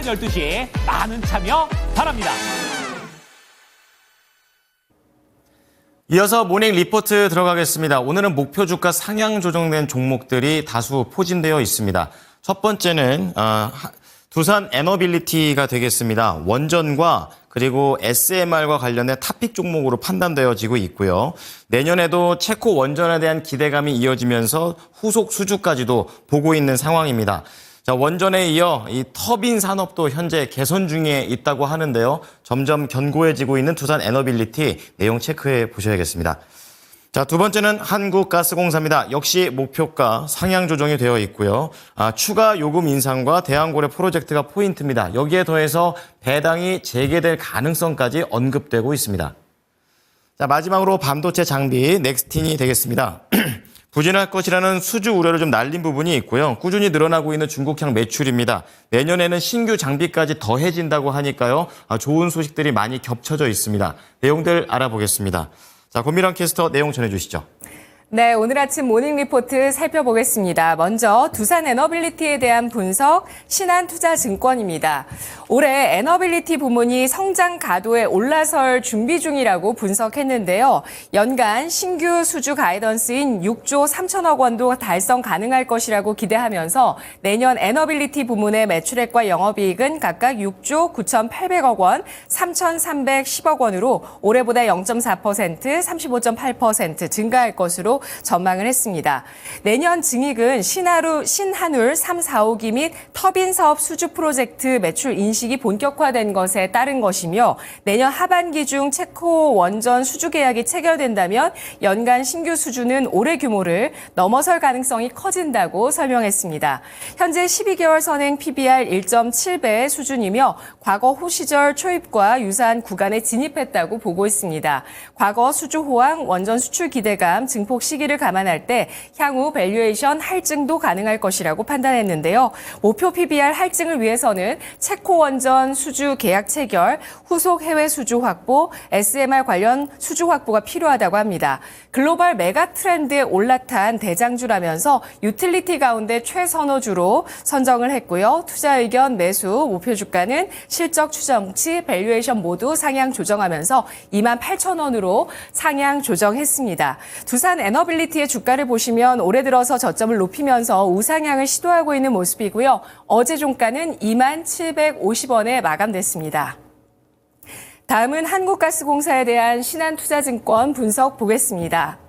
12시 많은 참여 바랍니다. 이어서 모닝 리포트 들어가겠습니다. 오늘은 목표 주가 상향 조정된 종목들이 다수 포진되어 있습니다. 첫 번째는 두산 에너빌리티가 되겠습니다. 원전과 그리고 SMR과 관련된 탑픽 종목으로 판단되어지고 있고요. 내년에도 체코 원전에 대한 기대감이 이어지면서 후속 수주까지도 보고 있는 상황입니다. 자, 원전에 이어 이 터빈 산업도 현재 개선 중에 있다고 하는데요. 점점 견고해지고 있는 두산 에너빌리티 내용 체크해 보셔야겠습니다. 자, 두 번째는 한국가스공사입니다. 역시 목표가 상향 조정이 되어 있고요. 추가 요금 인상과 대왕고래 프로젝트가 포인트입니다. 여기에 더해서 배당이 재개될 가능성까지 언급되고 있습니다. 자, 마지막으로 반도체 장비 넥스틴이 되겠습니다. 부진할 것이라는 수주 우려를 좀 날린 부분이 있고요. 꾸준히 늘어나고 있는 중국향 매출입니다. 내년에는 신규 장비까지 더해진다고 하니까요. 좋은 소식들이 많이 겹쳐져 있습니다. 내용들 알아보겠습니다. 자, 권미랑 캐스터 내용 전해주시죠. 네, 오늘 아침 모닝 리포트 살펴보겠습니다. 먼저 두산 에너빌리티에 대한 분석, 신한투자증권입니다. 올해 에너빌리티 부문이 성장 가도에 올라설 준비 중이라고 분석했는데요. 연간 신규 수주 가이던스인 6조 3천억 원도 달성 가능할 것이라고 기대하면서 내년 에너빌리티 부문의 매출액과 영업이익은 각각 6조 9,800억 원, 3,310억 원으로 올해보다 0.4%, 35.8% 증가할 것으로 전망을 했습니다. 내년 증익은 신한울 3, 4호기 및 터빈 사업 수주 프로젝트 매출 인식이 본격화된 것에 따른 것이며 내년 하반기 중 체코 원전 수주 계약이 체결된다면 연간 신규 수주는 올해 규모를 넘어설 가능성이 커진다고 설명했습니다. 현재 12개월 선행 PBR 1.7배의 수준이며 과거 후 시절 초입과 유사한 구간에 진입했다고 보고 있습니다. 과거 수주 호황, 원전 수출 기대감, 증폭 시기를 감안할 때 향후 밸류에이션 할증도 가능할 것이라고 판단했는데요. 목표 PBR 할증을 위해서는 체코 원전 수주 계약 체결, 후속 해외 수주 확보, SMR 관련 수주 확보가 필요하다고 합니다. 글로벌 메가 트렌드에 올라탄 대장주라면서 유틸리티 가운데 최선호주로 선정을 했고요. 투자 의견, 매수, 목표 주가는 실적 추정치, 밸류에이션 모두 상향 조정하면서 28,000원으로 상향 조정했습니다. 두산 에너빌리티의 주가를 보시면 올해 들어서 저점을 높이면서 우상향을 시도하고 있는 모습이고요. 어제 종가는 2750원에 마감됐습니다. 다음은 한국가스공사에 대한 신한투자증권 분석 보겠습니다.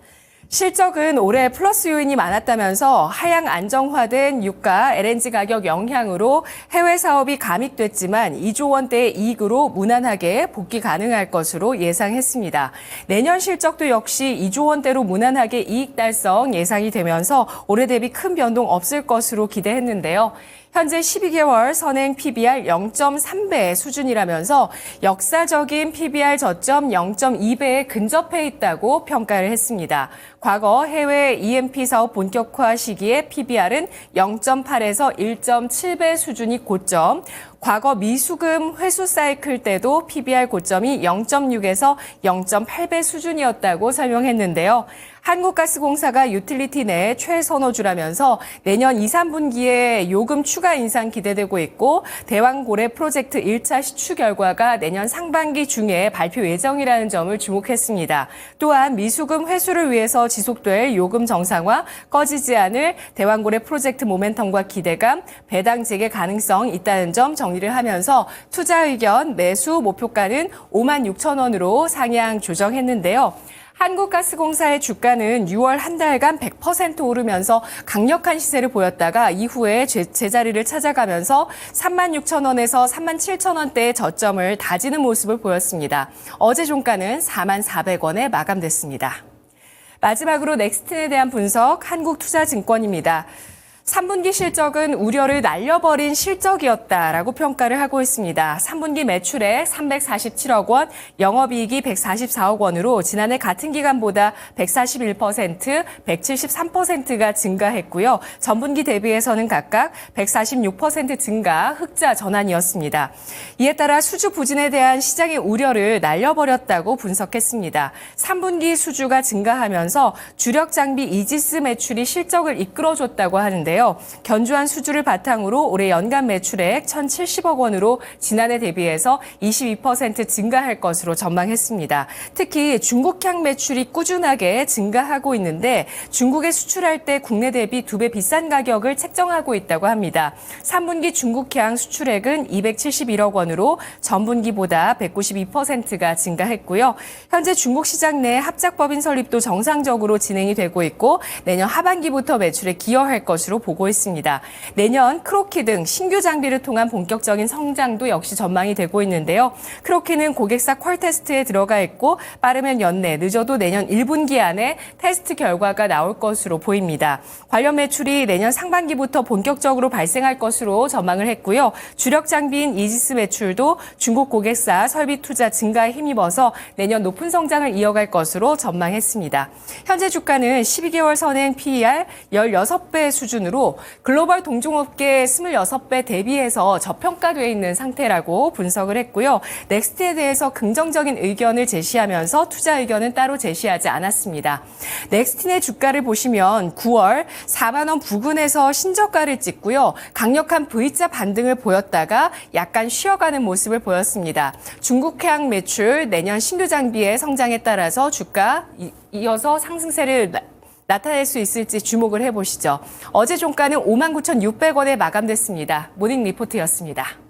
실적은 올해 플러스 요인이 많았다면서 하향 안정화된 유가, LNG 가격 영향으로 해외 사업이 감익됐지만 2조 원대의 이익으로 무난하게 복귀 가능할 것으로 예상했습니다. 내년 실적도 역시 2조 원대로 무난하게 이익 달성 예상이 되면서 올해 대비 큰 변동 없을 것으로 기대했는데요. 현재 12개월 선행 PBR 0.3배 수준이라면서 역사적인 PBR 저점 0.2배에 근접해 있다고 평가를 했습니다. 과거 해외 EMP 사업 본격화 시기에 PBR은 0.8에서 1.7배 수준이 고점, 과거 미수금 회수 사이클 때도 PBR 고점이 0.6에서 0.8배 수준이었다고 설명했는데요. 한국가스공사가 유틸리티 내 최선호주라면서 내년 2, 3분기에 요금 추가 인상 기대되고 있고 대왕고래 프로젝트 1차 시추 결과가 내년 상반기 중에 발표 예정이라는 점을 주목했습니다. 또한 미수금 회수를 위해서 지속될 요금 정상화, 꺼지지 않을 대왕고래 프로젝트 모멘텀과 기대감, 배당 재개 가능성 있다는 점 정리를 하면서 투자 의견, 매수 목표가는 56,000원으로 상향 조정했는데요. 한국가스공사의 주가는 6월 한 달간 100% 오르면서 강력한 시세를 보였다가 이후에 제자리를 찾아가면서 36,000원에서 37,000원대의 저점을 다지는 모습을 보였습니다. 어제 종가는 44,000원에 마감됐습니다. 마지막으로 넥스틴에 대한 분석, 한국투자증권입니다. 3분기 실적은 우려를 날려버린 실적이었다라고 평가를 하고 있습니다. 3분기 매출액 347억 원, 영업이익이 144억 원으로 지난해 같은 기간보다 141%, 173%가 증가했고요. 전분기 대비해서는 각각 146% 증가, 흑자 전환이었습니다. 이에 따라 수주 부진에 대한 시장의 우려를 날려버렸다고 분석했습니다. 3분기 수주가 증가하면서 주력 장비 이지스 매출이 실적을 이끌어줬다고 하는데요. 있는데요. 견조한 수주를 바탕으로 올해 연간 매출액 1,070억 원으로 지난해 대비해서 22% 증가할 것으로 전망했습니다. 특히 중국향 매출이 꾸준하게 증가하고 있는데 중국에 수출할 때 국내 대비 2배 비싼 가격을 책정하고 있다고 합니다. 3분기 중국향 수출액은 271억 원으로 전분기보다 192%가 증가했고요. 현재 중국 시장 내 합작법인 설립도 정상적으로 진행이 되고 있고 내년 하반기부터 매출에 기여할 것으로 보고 있습니다. 내년 크로키 등 신규 장비를 통한 본격적인 성장도 역시 전망이 되고 있는데요. 크로키는 고객사 퀄 테스트에 들어가 있고 빠르면 연내, 늦어도 내년 1분기 안에 테스트 결과가 나올 것으로 보입니다. 관련 매출이 내년 상반기부터 본격적으로 발생할 것으로 전망을 했고요. 주력 장비인 이지스 매출도 중국 고객사 설비 투자 증가에 힘입어서 내년 높은 성장을 이어갈 것으로 전망했습니다. 현재 주가는 12개월 선행 PER 16배 수준으로 글로벌 동종업계 26배 대비해서 저평가되어 있는 상태라고 분석을 했고요. 넥스트에 대해서 긍정적인 의견을 제시하면서 투자 의견은 따로 제시하지 않았습니다. 넥스트 내 주가를 보시면 9월 4만 원 부근에서 신저가를 찍고요. 강력한 V자 반등을 보였다가 약간 쉬어가는 모습을 보였습니다. 중국향 매출, 내년 신규 장비의 성장에 따라서 주가 이어서 상승세를 나타낼 수 있을지 주목을 해보시죠. 어제 종가는 59,600원에 마감됐습니다. 모닝 리포트였습니다.